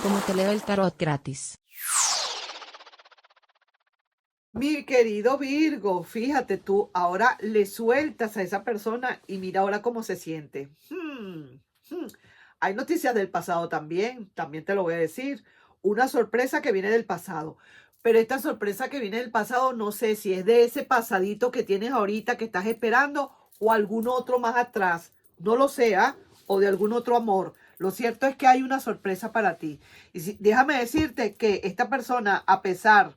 Como te leo el tarot gratis. Mi querido Virgo, fíjate tú, ahora le sueltas a esa persona y mira ahora cómo se siente. Hay noticias del pasado también te lo voy a decir. Una sorpresa que viene del pasado. Pero esta sorpresa que viene del pasado, no sé si es de ese pasadito que tienes ahorita que estás esperando o algún otro más atrás. No lo sea, o de algún otro amor. Lo cierto es que hay una sorpresa para ti. Y déjame decirte que esta persona, a pesar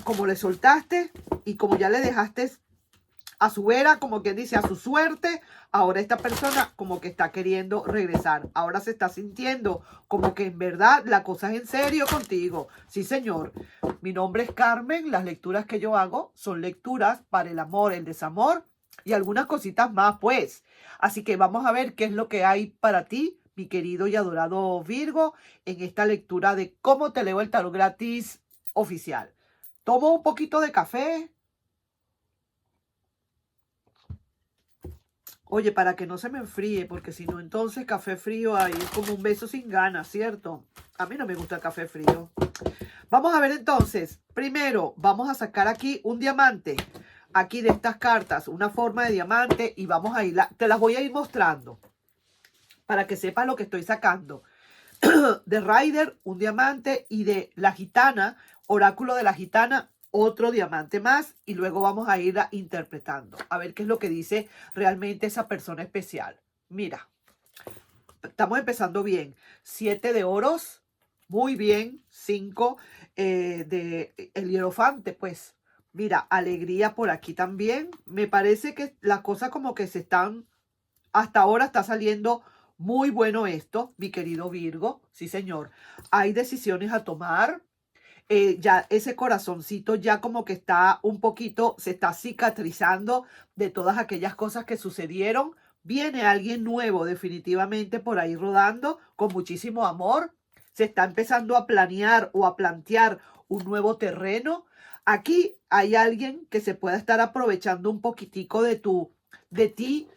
como le soltaste y como ya le dejaste a su vera, como quien dice, a su suerte, ahora esta persona como que está queriendo regresar. Ahora se está sintiendo como que en verdad la cosa es en serio contigo. Sí, señor. Mi nombre es Carmen. Las lecturas que yo hago son lecturas para el amor, el desamor y algunas cositas más, pues. Así que vamos a ver qué es lo que hay para ti, mi querido y adorado Virgo, en esta lectura de cómo te leo el tarot gratis oficial. Tomo un poquito de café. Oye, para que no se me enfríe, porque si no, entonces café frío ahí es como un beso sin ganas, ¿cierto? A mí no me gusta el café frío. Vamos a ver entonces. Primero, vamos a sacar aquí un diamante. Aquí de estas cartas, una forma de diamante. Y vamos a ir, te las voy a ir mostrando para que sepas lo que estoy sacando. De Rider, un diamante. Y de la gitana, oráculo de la gitana, otro diamante más, y luego vamos a ir interpretando, a ver qué es lo que dice realmente esa persona especial. Mira, estamos empezando bien. 7 de oros, muy bien. 5 de el hierofante, pues. Mira, alegría por aquí también. Me parece que las cosas como que se están, hasta ahora está saliendo muy bueno esto, mi querido Virgo. Sí, señor. Hay decisiones a tomar. Ya ese corazoncito ya como que está un poquito, se está cicatrizando de todas aquellas cosas que sucedieron. Viene alguien nuevo definitivamente por ahí rodando con muchísimo amor. Se está empezando a planear o a plantear un nuevo terreno. Aquí hay alguien que se pueda estar aprovechando un poquitico de ti.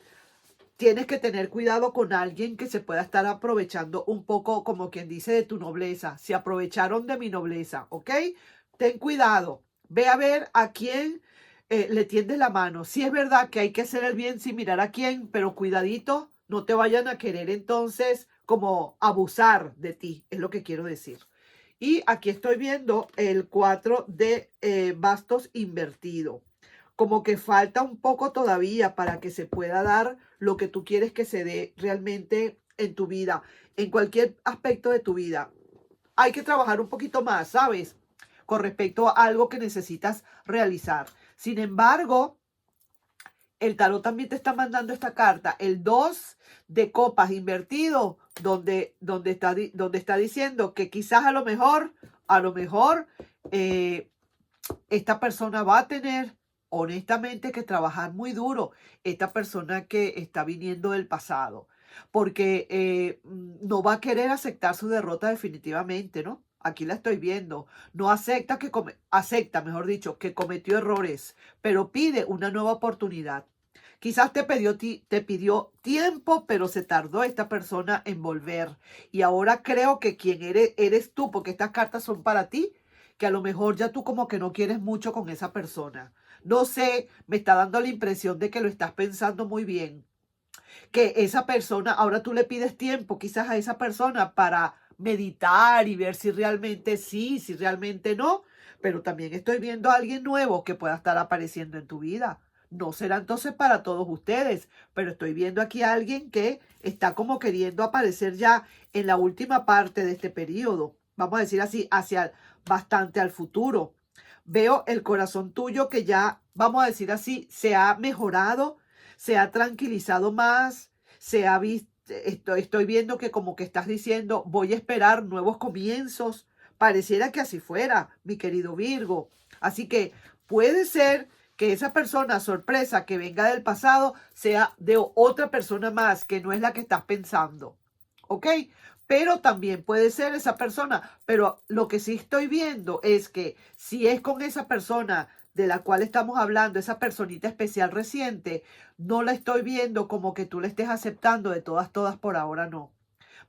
Tienes que tener cuidado con alguien que se pueda estar aprovechando un poco, como quien dice, de tu nobleza. Se aprovecharon de mi nobleza, ¿ok? Ten cuidado. Ve a ver a quién le tiendes la mano. Sí es verdad que hay que hacer el bien sin mirar a quién, pero cuidadito, no te vayan a querer entonces como abusar de ti, es lo que quiero decir. Y aquí estoy viendo el 4 de bastos invertido. Como que falta un poco todavía para que se pueda dar lo que tú quieres que se dé realmente en tu vida, en cualquier aspecto de tu vida. Hay que trabajar un poquito más, ¿sabes? Con respecto a algo que necesitas realizar. Sin embargo, el tarot también te está mandando esta carta, el 2 de copas invertido, donde está diciendo que quizás a lo mejor, eh, esta persona va a tener honestamente que trabajar muy duro, esta persona que está viniendo del pasado, porque no va a querer aceptar su derrota definitivamente, ¿no? Aquí la estoy viendo. No acepta acepta, mejor dicho, que cometió errores, pero pide una nueva oportunidad. Quizás te pidió tiempo, pero se tardó esta persona en volver. Y ahora creo que quien eres tú, porque estas cartas son para ti, que a lo mejor ya tú como que no quieres mucho con esa persona. No sé, me está dando la impresión de que lo estás pensando muy bien. Que esa persona, ahora tú le pides tiempo quizás a esa persona para meditar y ver si realmente sí, si realmente no. Pero también estoy viendo a alguien nuevo que pueda estar apareciendo en tu vida. No será entonces para todos ustedes, pero estoy viendo aquí a alguien que está como queriendo aparecer ya en la última parte de este periodo. Vamos a decir así, hacia bastante al futuro. Veo el corazón tuyo que ya, vamos a decir así, se ha mejorado, se ha tranquilizado más, se ha visto, estoy viendo que como que estás diciendo, voy a esperar nuevos comienzos. Pareciera que así fuera, mi querido Virgo. Así que puede ser que esa persona sorpresa que venga del pasado sea de otra persona más, que no es la que estás pensando. ¿Ok? Pero también puede ser esa persona. Pero lo que sí estoy viendo es que si es con esa persona de la cual estamos hablando, esa personita especial reciente, no la estoy viendo como que tú la estés aceptando de todas, todas por ahora, no.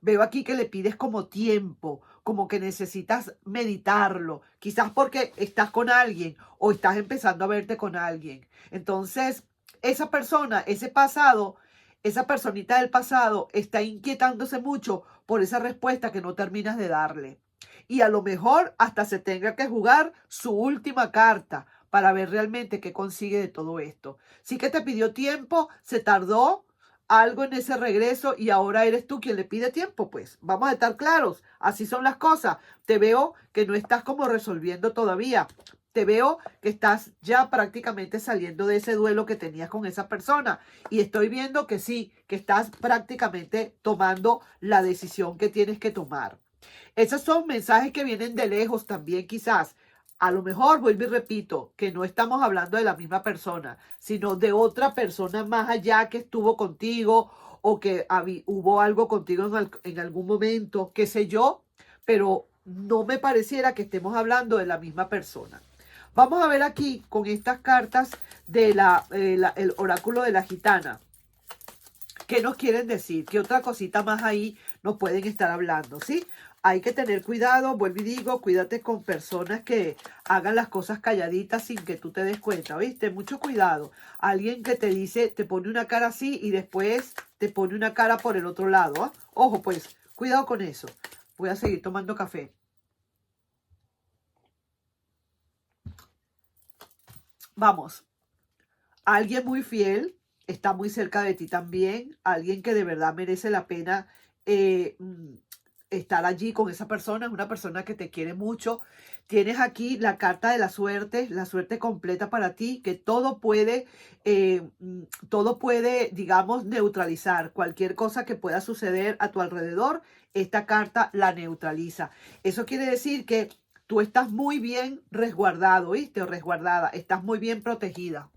Veo aquí que le pides como tiempo, como que necesitas meditarlo, quizás porque estás con alguien o estás empezando a verte con alguien. Entonces, esa persona, ese pasado, esa personita del pasado está inquietándose mucho por esa respuesta que no terminas de darle. Y a lo mejor hasta se tenga que jugar su última carta para ver realmente qué consigue de todo esto. Sí que te pidió tiempo, se tardó algo en ese regreso y ahora eres tú quien le pide tiempo, pues vamos a estar claros, así son las cosas. Te veo que no estás como resolviendo todavía. Te veo que estás ya prácticamente saliendo de ese duelo que tenías con esa persona. Y estoy viendo que sí, que estás prácticamente tomando la decisión que tienes que tomar. Esos son mensajes que vienen de lejos también quizás. A lo mejor, vuelvo y repito, que no estamos hablando de la misma persona, sino de otra persona más allá que estuvo contigo o que hubo algo contigo en algún momento, qué sé yo, pero no me pareciera que estemos hablando de la misma persona. Vamos a ver aquí con estas cartas de el oráculo de la gitana. ¿Qué nos quieren decir? ¿Qué otra cosita más ahí nos pueden estar hablando? ¿Sí? Hay que tener cuidado, vuelvo y digo, cuídate con personas que hagan las cosas calladitas sin que tú te des cuenta, ¿viste? Mucho cuidado. Alguien que te dice, te pone una cara así y después te pone una cara por el otro lado, ¿ah? Ojo, pues, cuidado con eso. Voy a seguir tomando café. Vamos. Alguien muy fiel está muy cerca de ti también. Alguien que de verdad merece la pena eh, mm, estar allí con esa persona. Es una persona que te quiere mucho. Tienes aquí la carta de la suerte completa para ti, que todo puede, digamos, neutralizar cualquier cosa que pueda suceder a tu alrededor. Esta carta la neutraliza. Eso quiere decir que tú estás muy bien resguardado, ¿viste? O resguardada. Estás muy bien protegida.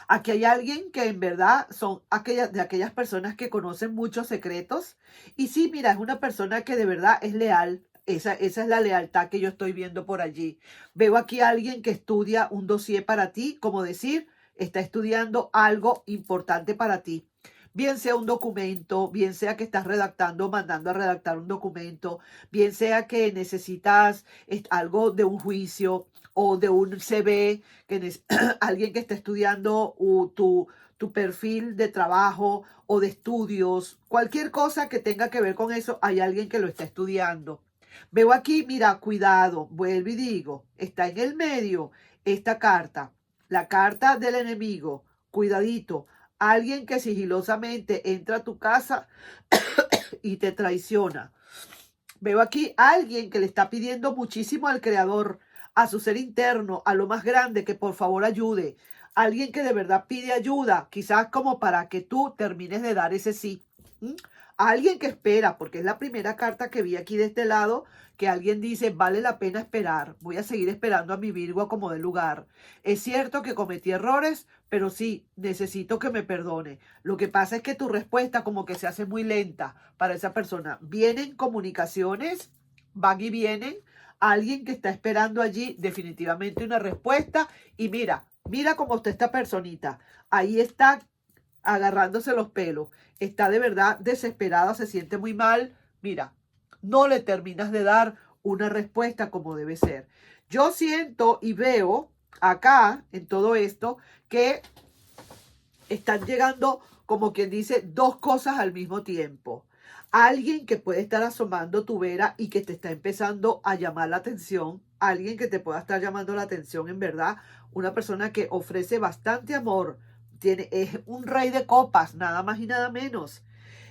Aquí hay alguien que en verdad son de aquellas personas que conocen muchos secretos. Y sí, mira, es una persona que de verdad es leal. Esa es la lealtad que yo estoy viendo por allí. Veo aquí a alguien que estudia un dossier para ti, como decir, está estudiando algo importante para ti. Bien sea un documento, bien sea que estás redactando, mandando a redactar un documento, bien sea que necesitas algo de un juicio o de un CV, alguien que está estudiando tu perfil de trabajo o de estudios, cualquier cosa que tenga que ver con eso, hay alguien que lo está estudiando. Veo aquí, mira, cuidado, vuelvo y digo, está en el medio esta carta, la carta del enemigo, cuidadito, alguien que sigilosamente entra a tu casa y te traiciona. Veo aquí a alguien que le está pidiendo muchísimo al creador, a su ser interno, a lo más grande, que por favor ayude. Alguien que de verdad pide ayuda, quizás como para que tú termines de dar ese sí. ¿Mm? Alguien que espera, porque es la primera carta que vi aquí de este lado, que alguien dice, vale la pena esperar, voy a seguir esperando a mi Virgo como de lugar. Es cierto que cometí errores, pero sí, necesito que me perdone. Lo que pasa es que tu respuesta como que se hace muy lenta para esa persona. Vienen comunicaciones, van y vienen, alguien que está esperando allí definitivamente una respuesta y mira cómo está esta personita. Ahí está agarrándose los pelos, está de verdad desesperada, se siente muy mal. Mira, no le terminas de dar una respuesta como debe ser. Yo siento y veo acá en todo esto que están llegando, como quien dice, dos cosas al mismo tiempo. Alguien que puede estar asomando tu vera y que te está empezando a llamar la atención. Alguien que te pueda estar llamando la atención, en verdad. Una persona que ofrece bastante amor. Es un rey de copas, nada más y nada menos.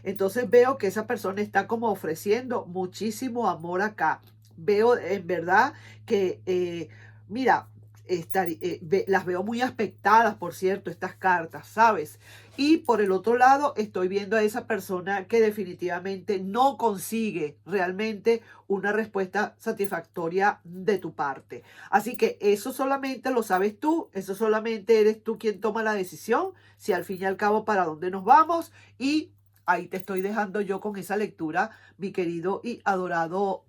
Entonces veo que esa persona está como ofreciendo muchísimo amor acá. Veo en verdad que, mira, las veo muy aspectadas, por cierto, estas cartas, ¿sabes? Y por el otro lado, estoy viendo a esa persona que definitivamente no consigue realmente una respuesta satisfactoria de tu parte. Así que eso solamente lo sabes tú, eso solamente eres tú quien toma la decisión, si al fin y al cabo para dónde nos vamos. Y ahí te estoy dejando yo con esa lectura, mi querido y adorado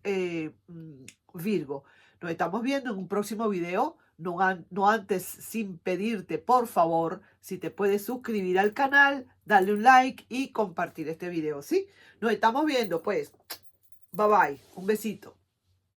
Virgo. Nos estamos viendo en un próximo video. no antes sin pedirte, por favor, si te puedes suscribir al canal, darle un like y compartir este video, ¿sí? Nos estamos viendo, pues. Bye bye. Un besito.